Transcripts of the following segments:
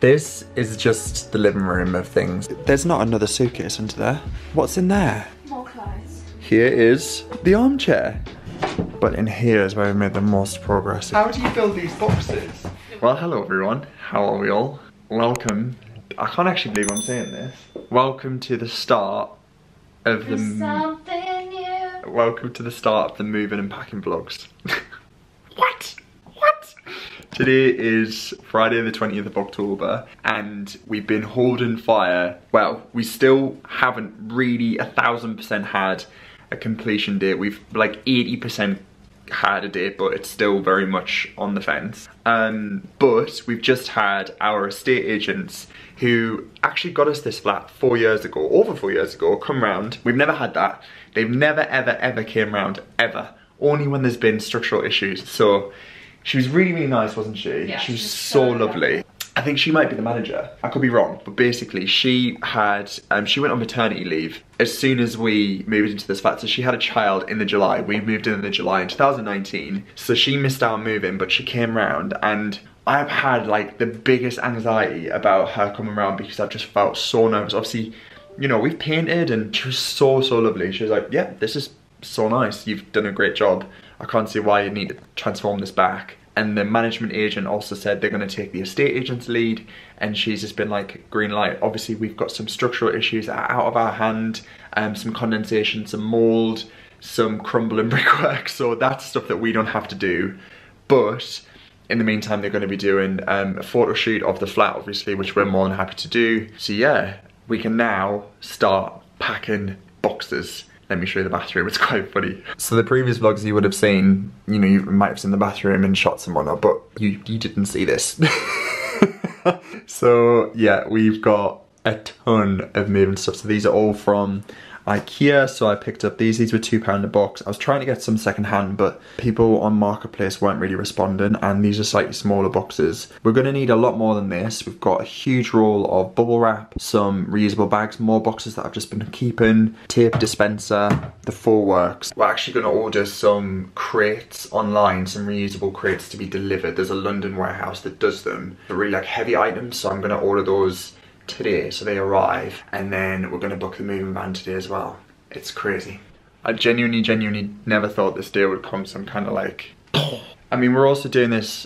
This is just the living room of things. There's not another suitcase under there. What's in there? More clothes. Here is the armchair. But in here is where we made the most progress. How do you build these boxes? Well, hello everyone. How are we all? Welcome. I can't actually believe I'm saying this. Welcome to the start of the... something new. Welcome to the start of the moving and packing vlogs. What? Today is Friday the 20th of October and we've been holding fire. Well, we still haven't really 1000% had a completion date. We've like 80% had a date, but it's still very much on the fence. But we've just had our estate agents who actually got us this flat 4 years ago, over 4 years ago, come round. We've never had that. They've never ever came round, ever. Only when there's been structural issues. So she was really, really nice, wasn't she? Yeah, she was so lovely. I think she might be the manager. I could be wrong, but basically she had, she went on maternity leave as soon as we moved into this flat. So she had a child in the July. We moved in the July in 2019. So she missed out moving, but she came round and I've had like the biggest anxiety about her coming around because I've just felt so nervous. Obviously, you know, we've painted and she was so lovely. She was like, yeah, this is so nice. You've done a great job. I can't see why you need to transform this back. And the management agent also said they're going to take the estate agent's lead, and she's just been like, green light. Obviously we've got some structural issues that are out of our hand, some condensation, some mould, some crumbling brickwork, so that's stuff that we don't have to do. But in the meantime they're going to be doing a photo shoot of the flat, obviously, which we're more than happy to do. So yeah, we can now start packing boxes. Let me show you the bathroom, it's quite funny. So the previous vlogs you would have seen, you know, you might have seen the bathroom and shots and whatnot, but you didn't see this. So yeah, we've got a ton of moving stuff. So these are all from IKEA, so I picked up these were £2 a box. I was trying to get some second hand, but people on Marketplace weren't really responding, and these are slightly smaller boxes. We're gonna need a lot more than this. We've got a huge roll of bubble wrap, some reusable bags, more boxes that I've just been keeping, tape dispenser, the full works. We're actually gonna order some crates online, some reusable crates to be delivered. There's a London warehouse that does them. They're really like heavy items, so I'm gonna order those today, so they arrive, and then we're gonna book the moving van today as well. It's crazy. I genuinely never thought this day would come, so I'm kind of like, I mean, we're also doing this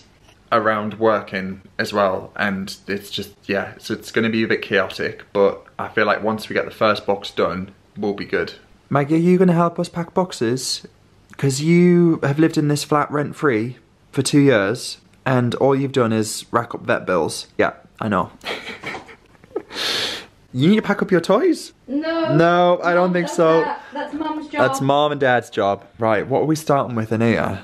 around working as well, and it's just, yeah, so it's gonna be a bit chaotic, but I feel like once we get the first box done, we'll be good. Maggie, are you gonna help us pack boxes? Because you have lived in this flat rent-free for 2 years, and all you've done is rack up vet bills. Yeah, I know. You need to pack up your toys? No, I don't think so. That's Mum's job. That's Mom and Dad's job. Right, what are we starting with in here?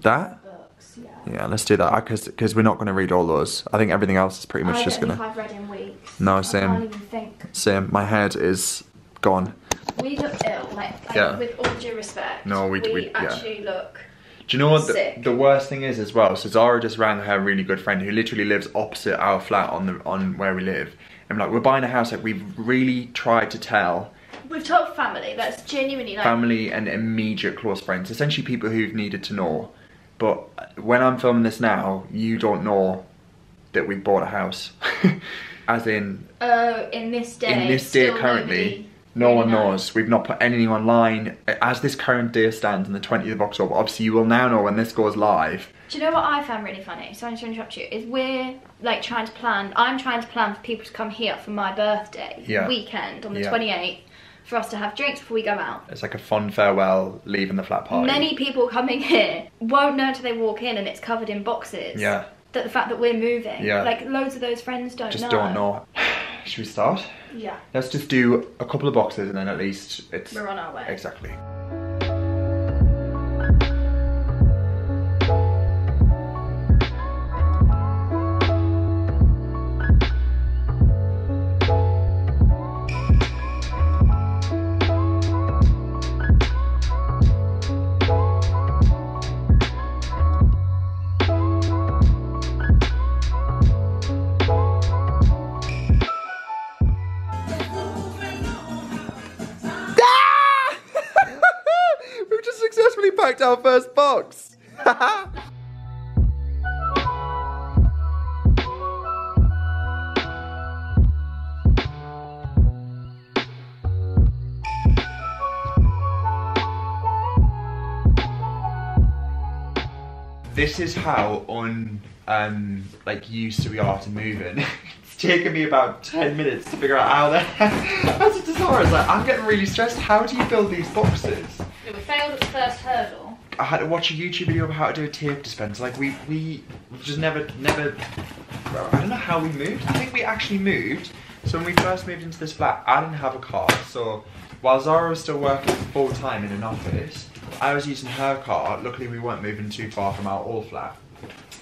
That? Books, yeah. Yeah, let's do that, because we're not going to read all those. I think everything else is pretty much just going to... I've read in weeks. No, I same. can't even think. Same, my head is gone. We look ill, like yeah. With all due respect. No, we actually look... Do you know what sick. The worst thing is as well? So Zara just rang her really good friend who literally lives opposite our flat on where we live. And like, we're buying a house, like we've really tried to tell. We've told family, that's genuinely like... Family and immediate close friends, essentially people who've needed to know. But when I'm filming this now, you don't know that we bought a house. As in... in this day. In this day currently. No one knows. We've not put anything online. As this current day stands on the 20th of October, obviously you will now know when this goes live. Do you know what I found really funny? Sorry to interrupt you. Is we're like trying to plan, I'm trying to plan for people to come here for my birthday weekend on the 28th for us to have drinks before we go out. It's like a fun farewell, leaving the flat party. Many people coming here won't know until they walk in and it's covered in boxes. Yeah. That the fact that we're moving. Yeah. Like loads of those friends don't know. Should we start? Yeah. Let's just do a couple of boxes and then at least it's... We're on our way. Exactly. Packed our first box. this is how like used to we are to moving. It's taken me about 10 minutes to figure out how the heck. That's a disaster. Like, I'm getting really stressed. How do you build these boxes? We failed at the first hurdle. I had to watch a YouTube video of how to do a tape dispenser. Like we just never. I don't know how we moved. I think we actually moved. So when we first moved into this flat, I didn't have a car. So while Zara was still working full time in an office, I was using her car. Luckily, we weren't moving too far from our old flat,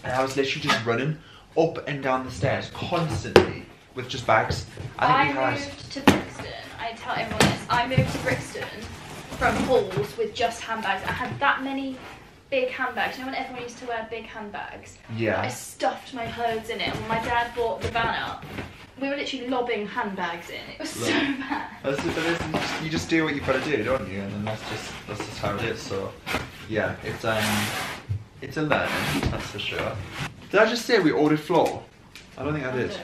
and I was literally just running up and down the stairs constantly with just bags. I moved to Brixton. I tell everyone this. I moved to Brixton from halls with just handbags. I had that many big handbags. You know when everyone used to wear big handbags? Yeah. I stuffed my clothes in it, and when my dad bought the van up, we were literally lobbing handbags in. It was so bad. You just do what you've got to do, don't you? And then that's just how it is. So yeah, it's a learning, that's for sure. Did I just say we ordered floor? I don't think I did.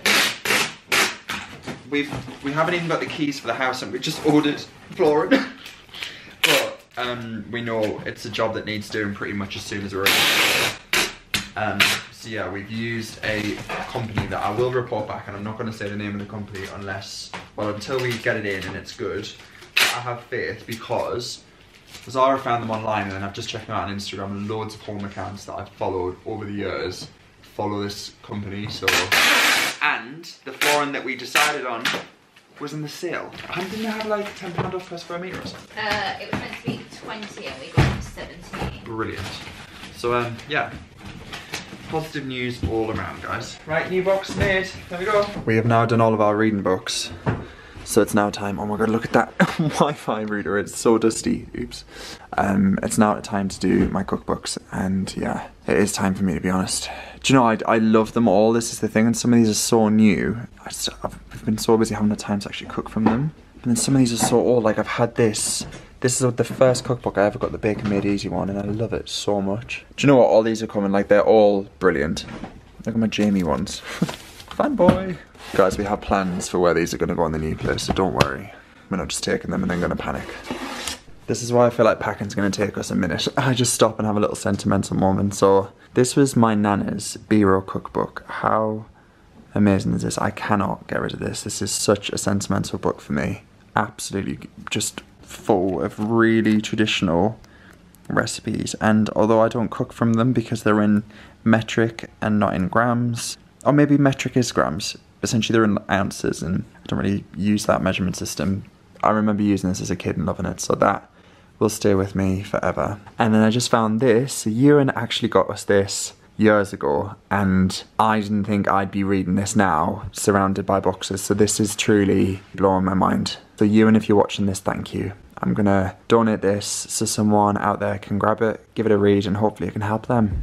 We haven't even got the keys for the house, and we just ordered flooring. But we know it's a job that needs doing pretty much as soon as we're in. So yeah, we've used a company that I will report back, and I'm not going to say the name of the company until we get it in and it's good. But I have faith because Zara found them online, and then I've just checked them out on Instagram, and loads of home accounts that I've followed over the years follow this company. So, and the flooring that we decided on was in the sale. And didn't they have like £10 off per square metre or something? It was meant to be 20 and we got 17. Brilliant. So yeah. Positive news all around, guys. Right, new box made. There we go. We have now done all of our reading books. So it's now time. Oh my god, look at that Wi-Fi router. It's so dusty. Oops. It's now time to do my cookbooks. And yeah, it is time for me, to be honest. Do you know, I love them all. This is the thing. And some of these are so new. I've been so busy having the time to actually cook from them. And then some of these are so old. Like I've had this. This is the first cookbook I ever got, the Bacon Made Easy one, and I love it so much. Do you know what? All these are coming, like they're all brilliant. Look at my Jamie ones. Fanboy. Guys, we have plans for where these are gonna go in the new place, so don't worry. We're not just taking them and then gonna panic. This is why I feel like packing's gonna take us a minute. I just stop and have a little sentimental moment. So this was my Nana's B-roll cookbook. How amazing is this? I cannot get rid of this. This is such a sentimental book for me. Absolutely just full of really traditional recipes, and although I don't cook from them because they're in metric and not in grams, or maybe metric is grams, essentially they're in ounces, and I don't really use that measurement system. I remember using this as a kid and loving it, so that will stay with me forever. And then I just found this. Ewan actually got us this years ago, and I didn't think I'd be reading this now, surrounded by boxes, so this is truly blowing my mind. So Ewan, if you're watching this, thank you. I'm gonna donate this so someone out there can grab it, give it a read, and hopefully it can help them.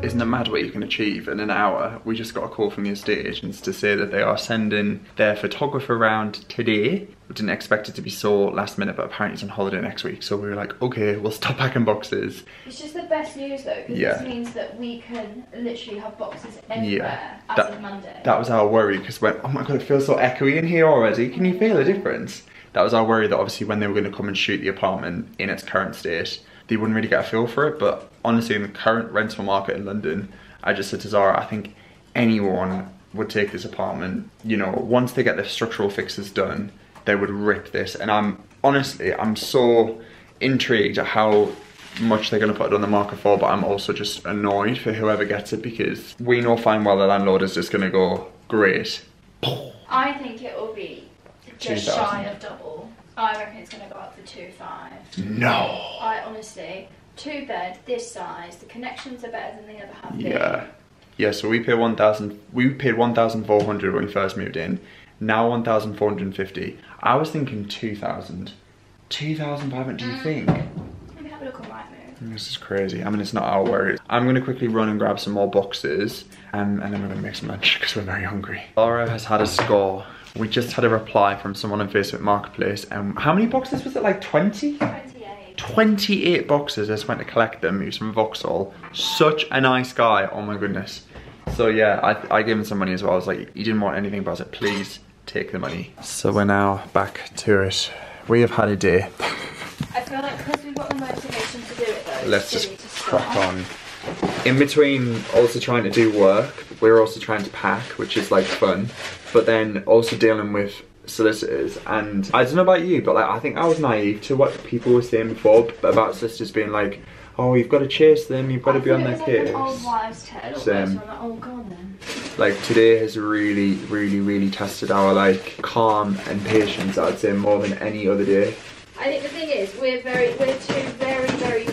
Isn't it mad what you can achieve in an hour? We just got a call from the estate agents to say that they are sending their photographer around today. We didn't expect it to be so last minute, but apparently he's on holiday next week. So we were like, okay, we'll stop packing boxes. It's just the best news though, because this means that we can literally have boxes anywhere as of Monday. That was our worry, because oh my god, it feels so echoey in here already. Can you feel the difference? That was our worry, that obviously when they were going to come and shoot the apartment in its current state, they wouldn't really get a feel for it. But honestly, in the current rental market in London, I just said to Zara, I think anyone would take this apartment. You know, once they get the structural fixes done, they would rip this. And I'm so intrigued at how much they're going to put it on the market for, but I'm also just annoyed for whoever gets it, because we know fine well the landlord is just going to go, great. I think it will be just shy of double. I reckon it's going to go up to 2.5. No. I honestly, 2-bed, this size, the connections are better than they ever have been. Yeah. Yeah, so we paid 1,400 when we first moved in. Now 1,450. I was thinking 2,000. 2,500, do you think? Maybe have a look on Rightmove. This is crazy. I mean, it's not our worry. I'm going to quickly run and grab some more boxes, and then we're going to make some lunch because we're very hungry. Laura has had a score. We just had a reply from someone on Facebook Marketplace. How many boxes was it? Like 20? 28. 28 boxes. I just went to collect them. He was from Vauxhall. Such a nice guy, oh my goodness. So yeah, I gave him some money as well. I was like, he didn't want anything, but I was like, please take the money. So we're now back to it. We have had a day. I feel like because we've got the motivation to do it though, let's just crack on. In between also trying to do work, we're also trying to pack, which is like fun, but then also dealing with solicitors. And I don't know about you, but like I think I was naive to what people were saying before about solicitors being like, oh, you've got to chase them, you've got to be on their case. Like an old wives' tale, so I'm like, oh god then. Like today has really tested our like calm and patience, I'd say, more than any other day. I think the thing is, we're two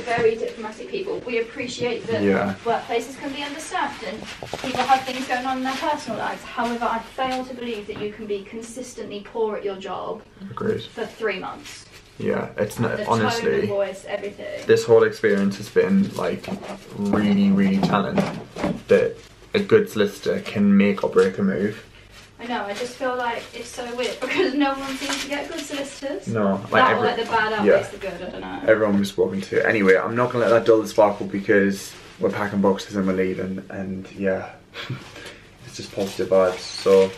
very diplomatic people. We appreciate that workplaces can be understaffed and people have things going on in their personal lives. However, I fail to believe that you can be consistently poor at your job. Agreed. For 3 months. Yeah, it's not, the honestly, tone, the voice, everything. This whole experience has been like really telling that a good solicitor can make or break a move. I know, I just feel like it's so weird because no one seems to get good solicitors. No, like like the bad outweighs the good, I don't know. Everyone we've spoken to. Anyway, I'm not gonna let that dull the sparkle because we're packing boxes and we're leaving, and yeah, it's just positive vibes. So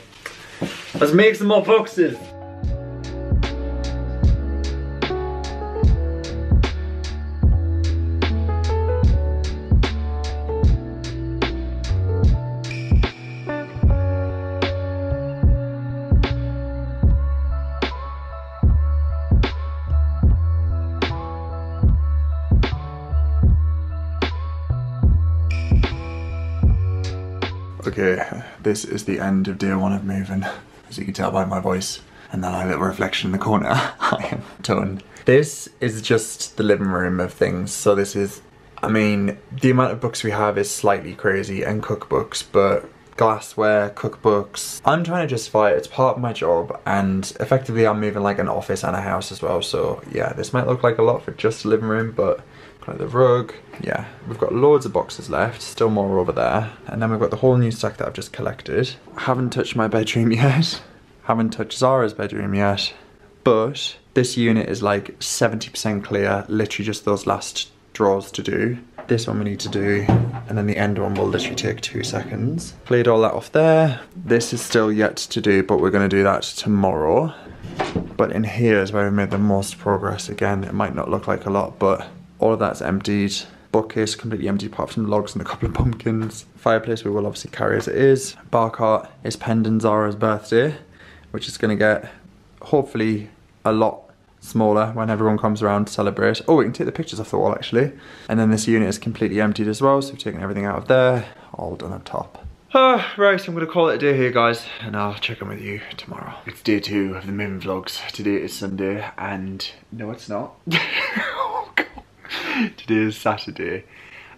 let's make some more boxes. Okay, this is the end of day 1 of moving, as you can tell by my voice. And then my little reflection in the corner, I am done. This is just the living room of things. So this is, I mean, the amount of books we have is slightly crazy, and cookbooks, but glassware, cookbooks. I'm trying to justify it, it's part of my job, and effectively I'm moving like an office and a house as well. So yeah, this might look like a lot for just a living room, but like the rug, yeah, we've got loads of boxes left, still more over there, and then we've got the whole new stack that I've just collected. I haven't touched my bedroom yet, haven't touched Zara's bedroom yet, but this unit is like 70% clear, literally just those last drawers to do. This one we need to do, and then the end one will literally take 2 seconds. Cleared all that off there. This is still yet to do, but we're gonna do that tomorrow. But in here is where we made the most progress. Again, it might not look like a lot, but all of that's emptied. Bookcase completely empty apart from logs and a couple of pumpkins. Fireplace we will obviously carry as it is. Bar cart is pending Zara's birthday, which is gonna get hopefully a lot smaller when everyone comes around to celebrate. Oh, we can take the pictures off the wall actually. And then this unit is completely emptied as well, so we've taken everything out of there. All done up top. Right, so I'm gonna call it a day here, guys, and I'll check in with you tomorrow. It's day 2 of the moving vlogs. Today is Sunday, and no, it's not. Oh, God. Today is Saturday,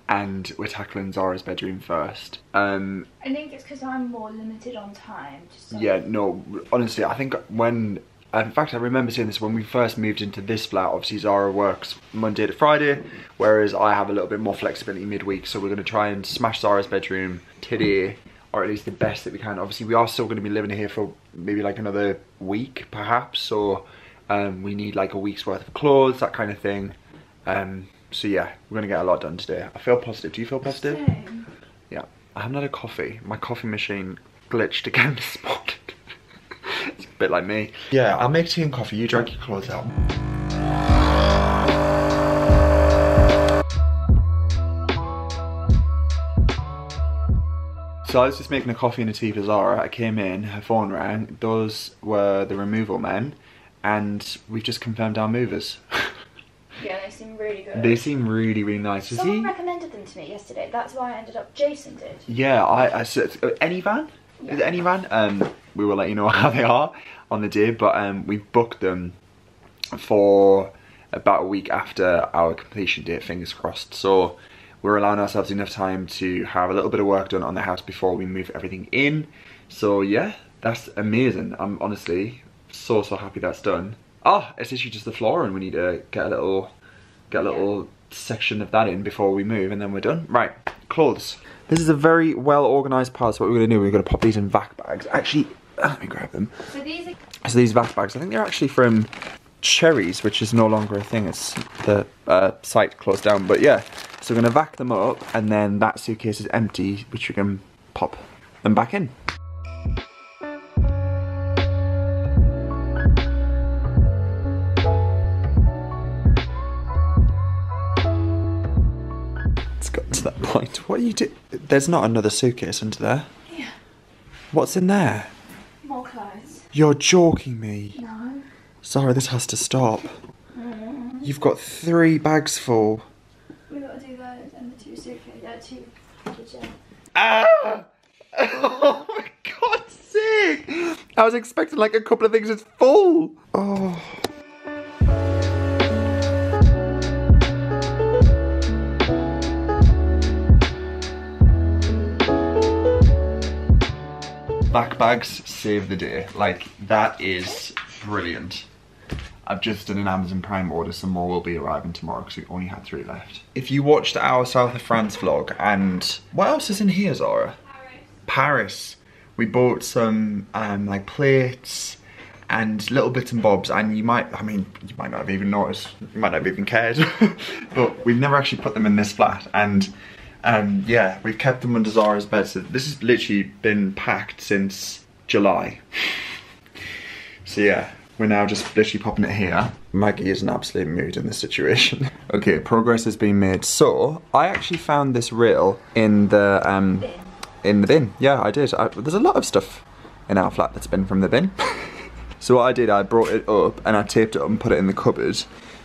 and we're tackling Zara's bedroom first. I think it's because I'm more limited on time. Yeah, no, honestly, I think when, in fact, I remember saying this when we first moved into this flat. Obviously, Zara works Monday to Friday, whereas I have a little bit more flexibility midweek. So we're going to try and smash Zara's bedroom today, or at least the best that we can. Obviously, we are still going to be living here for maybe like another week, perhaps. So we need like a week's worth of clothes, that kind of thing. So yeah, we're going to get a lot done today. I feel positive. Do you feel positive? Same. Yeah. I haven't had a coffee. My coffee machine glitched again this morning. It's a bit like me. Yeah, I'll make tea and coffee. You drag your clothes out. So I was just making a coffee and a tea for Zara. I came in, her phone rang. Those were the removal men, and we've just confirmed our movers. Yeah, they seem really good. They seem really nice. Someone recommended them to me yesterday. That's why I ended up. Jason did. Yeah, I said any van. Yeah. Is it any van? We will let you know how they are on the day, but we booked them for about a week after our completion date, fingers crossed. So we're allowing ourselves enough time to have a little bit of work done on the house before we move everything in. So yeah, that's amazing. I'm honestly so happy that's done. Oh, it's actually just the floor, and we need to get a little section of that in before we move, and then we're done. Right, clothes. This is a very well organised part. So what we're going to do, we're going to pop these in vac bags. Actually, let me grab them. So these vac bags, I think they're actually from cherries, which is no longer a thing. It's the site closed down. But yeah, so we're gonna vac them up, and then that suitcase is empty, which we can pop them back in. It's gotten to that point. What are you doing? There's not another suitcase under there. Yeah. What's in there? More clothes. You're joking me. No. Zara, this has to stop. You've got 3 bags full. We've got to do those and the 2 suitcases, 2 packages. Ah! Oh my God's sake! I was expecting like a couple of things. It's full. Oh. Back bags save the day. Like, that is brilliant. I've just done an Amazon Prime order, some more will be arriving tomorrow because we only had 3 left. If you watched our South of France vlog, and what else is in here, Zara? Paris. We bought some like plates and little bits and bobs, and you might not have even noticed, you might not have even cared, but we've never actually put them in this flat, and yeah, we've kept them under Zara's bed, so this has literally been packed since July. So yeah, we're now just literally popping it here. Maggie is an absolute mood in this situation. Okay, progress has been made. So, I actually found this reel in the bin. Yeah, I did. There's a lot of stuff in our flat that's been from the bin. So what I did, I brought it up and I taped it up and put it in the cupboard.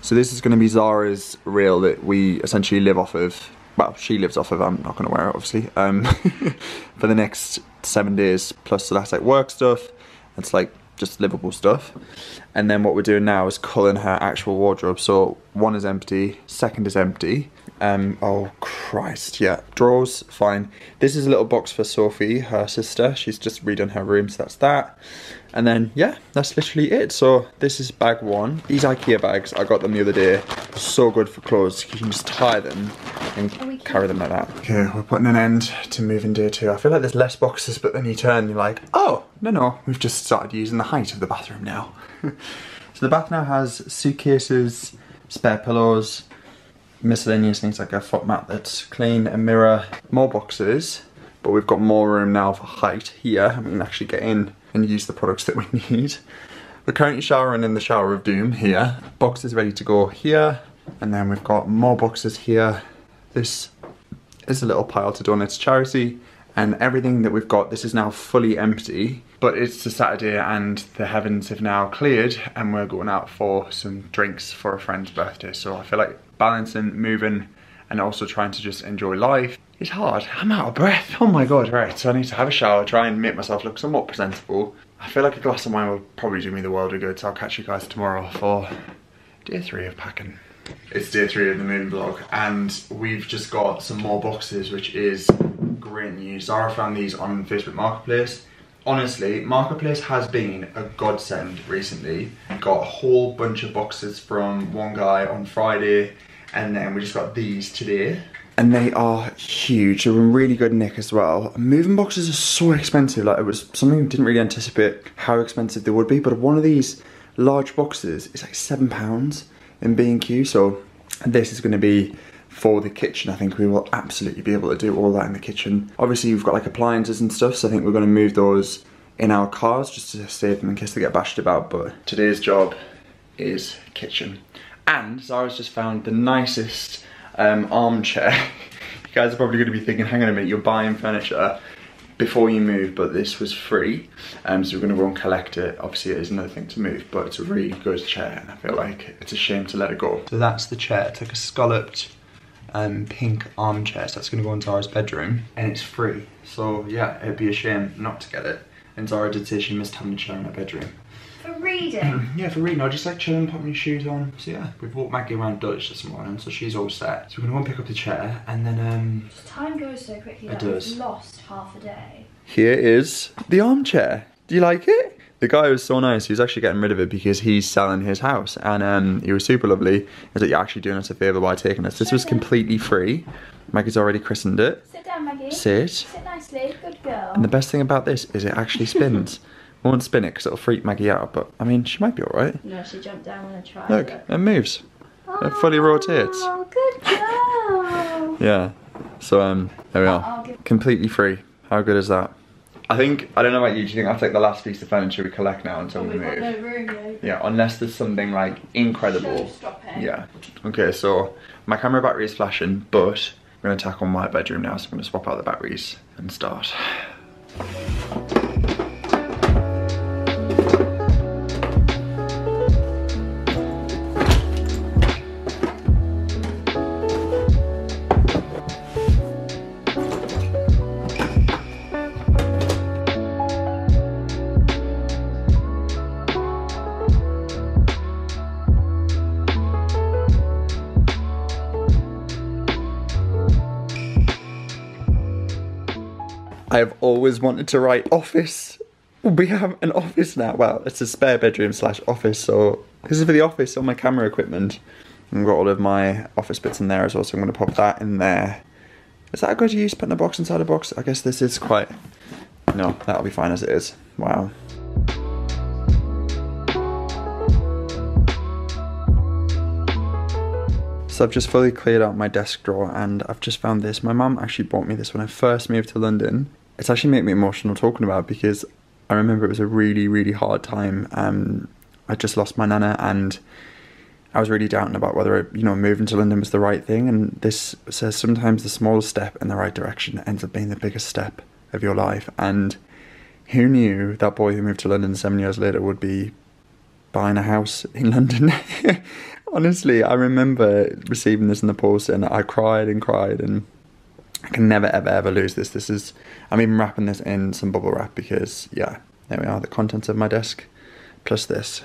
So this is going to be Zara's reel that we essentially live off of. Well, she lives off of, I'm not going to wear it obviously, for the next 7 days plus. So that's like work stuff, it's like just livable stuff. And then what we're doing now is culling her actual wardrobe. So 1 is empty, 2nd is empty. Oh Christ, yeah, drawers, fine. This is a little box for Sophie, her sister. She's just redone her room, so that's that. And then, yeah, that's literally it. So this is bag 1. These IKEA bags, I got them the other day. So good for clothes. You can just tie them and carry them like that. Okay, we're putting an end to moving day 2. I feel like there's less boxes, but then you turn and you're like, oh, no, we've just started using the height of the bathroom now. So the bath now has suitcases, spare pillows, miscellaneous things like a foot mat that's clean, a mirror, more boxes, but we've got more room now for height here, and we can actually get in and use the products that we need. We're currently showering in the shower of doom here. Boxes ready to go here, and then we've got more boxes here. This is a little pile to donate to charity, and everything that we've got, this is now fully empty, but it's a Saturday and the heavens have now cleared and we're going out for some drinks for a friend's birthday. So I feel like balancing, moving, and also trying to just enjoy life is hard. I'm out of breath. Oh my God, right. So I need to have a shower, try and make myself look somewhat presentable. I feel like a glass of wine will probably do me the world of good, so I'll catch you guys tomorrow for day 3 of packing. It's day 3 of the moon vlog, and we've just got some more boxes, which is great news. Zara found these on Facebook Marketplace. Honestly, Marketplace has been a godsend recently. Got a whole bunch of boxes from one guy on Friday, and then we just got these today. And they are huge. They're in really good nick as well. Moving boxes are so expensive. Like, it was something I didn't really anticipate how expensive they would be, but one of these large boxes is like £7 in B&Q. So this is going to be for the kitchen. I think we will absolutely be able to do all that in the kitchen. Obviously we've got like appliances and stuff, so I think we're going to move those in our cars just to save them in case they get bashed about. But today's job is kitchen. And Zara's just found the nicest armchair. You guys are probably going to be thinking, hang on a minute, you're buying furniture before you move, but this was free, so we're going to go and collect it. Obviously it is another thing to move, but it's a really good chair and I feel like it's a shame to let it go. So that's the chair. It's like a scalloped pink armchair, so that's going to go in Zara's bedroom, and it's free. So yeah, it'd be a shame not to get it. And Zara did say she missed having a chair in her bedroom. For reading? Yeah, for reading. I just like chilling, popping your shoes on. So yeah, we've walked Maggie around Dutch this morning, so she's all set. So we're gonna go and pick up the chair, and then time goes so quickly that I've lost half a day. Here is the armchair. Do you like it? The guy was so nice. He was actually getting rid of it because he's selling his house, and he was super lovely. He was like, "You're actually doing us a favour by taking this. This was completely free." Maggie's already christened it. Sit down, Maggie. Sit. Sit nicely. Good girl. And the best thing about this is it actually spins. I won't spin it because it'll freak Maggie out, but I mean, she might be alright. No, she jumped down when I tried. Look, it moves. It fully rotates. Oh, good girl. Yeah. So, there we are. Completely free. How good is that? I don't know about you, do you think that's like the last piece of furniture we collect now until we move? No room, yeah. Yeah, unless there's something like incredible. Yeah. Okay, so my camera battery is flashing, but I'm gonna tackle my bedroom now, so I'm gonna swap out the batteries and start. I have always wanted to write office. We have an office now. Well, it's a spare bedroom / office, so this is for the office, all my camera equipment. I've got all of my office bits in there as well, so I'm going to pop that in there. Is that a good use, putting a box inside a box? I guess this is quite... No, that'll be fine as it is. Wow. So I've just fully cleared out my desk drawer and I've just found this. My mum actually bought me this when I first moved to London. It's actually made me emotional talking about it because I remember it was a really, really hard time. I just lost my nana and I was really doubting about whether, you know, moving to London was the right thing. And this says sometimes the smallest step in the right direction ends up being the biggest step of your life. And who knew that boy who moved to London 7 years later would be buying a house in London? Honestly, I remember receiving this in the post and I cried and cried, and I can never ever ever lose this. This is, I'm even wrapping this in some bubble wrap because, yeah, there we are, the contents of my desk plus this.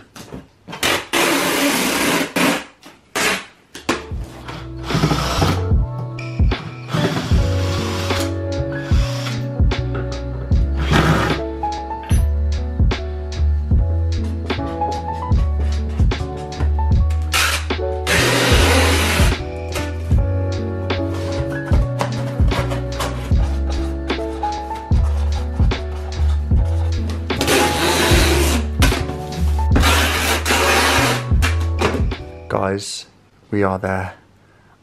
Guys, we are there.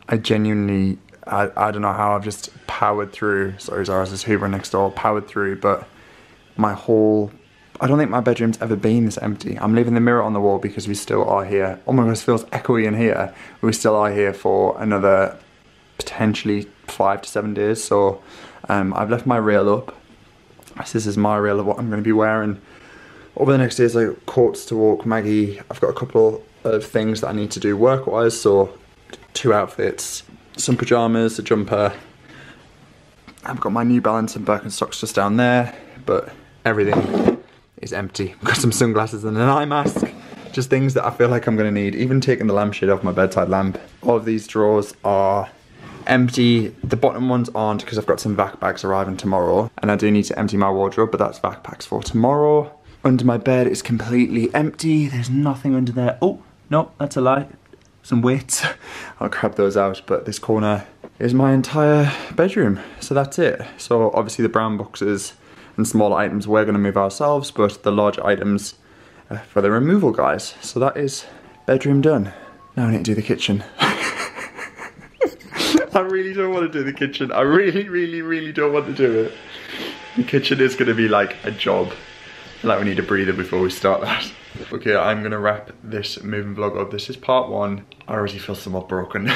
I genuinely, I don't know how I've just powered through. Sorry, Zara's just hoovering next door, powered through, but my whole, I don't think my bedroom's ever been this empty. I'm leaving the mirror on the wall because we still are here. Oh my gosh, it feels echoey in here. We still are here for another potentially 5 to 7 days. So I've left my rail up. This is my rail of what I'm going to be wearing over the next days, like coats to walk Maggie. I've got a couple of things that I need to do work-wise, so 2 outfits, some pyjamas, a jumper. I've got my New Balance and Birkenstocks just down there, but everything is empty. I've got some sunglasses and an eye mask, just things that I feel like I'm gonna need. Even taking the lampshade off my bedside lamp. All of these drawers are empty. The bottom ones aren't because I've got some vac bags arriving tomorrow, and I do need to empty my wardrobe, but that's vac packs for tomorrow. Under my bed is completely empty. There's nothing under there. Oh, no, that's a lie. Some weights. I'll grab those out, but this corner is my entire bedroom. So that's it. So obviously the brown boxes and smaller items we're gonna move ourselves, but the large items for the removal guys. So that is bedroom done. Now I need to do the kitchen. I really don't want to do the kitchen. I really, really, really don't want to do it. The kitchen is gonna be like a job. Like we need a breather before we start that. Okay, I'm gonna wrap this moving vlog up. This is part 1. I already feel somewhat broken.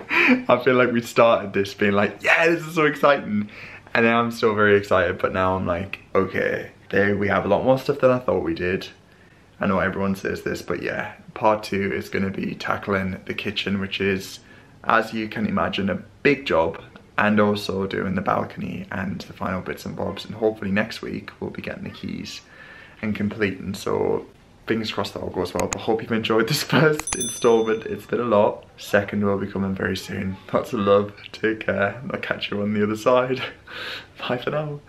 I feel like we started this being like, yeah, this is so exciting. And now I'm still very excited, but now I'm like, okay, there we have a lot more stuff than I thought we did. I know everyone says this, but yeah, part 2 is gonna be tackling the kitchen, which is, as you can imagine, a big job. And also doing the balcony and the final bits and bobs, and hopefully next week we'll be getting the keys and completing. So fingers crossed that all goes well, but hope you've enjoyed this first installment. It's been a lot. Second will be coming very soon. Lots of love, take care, and I'll catch you on the other side. Bye for now.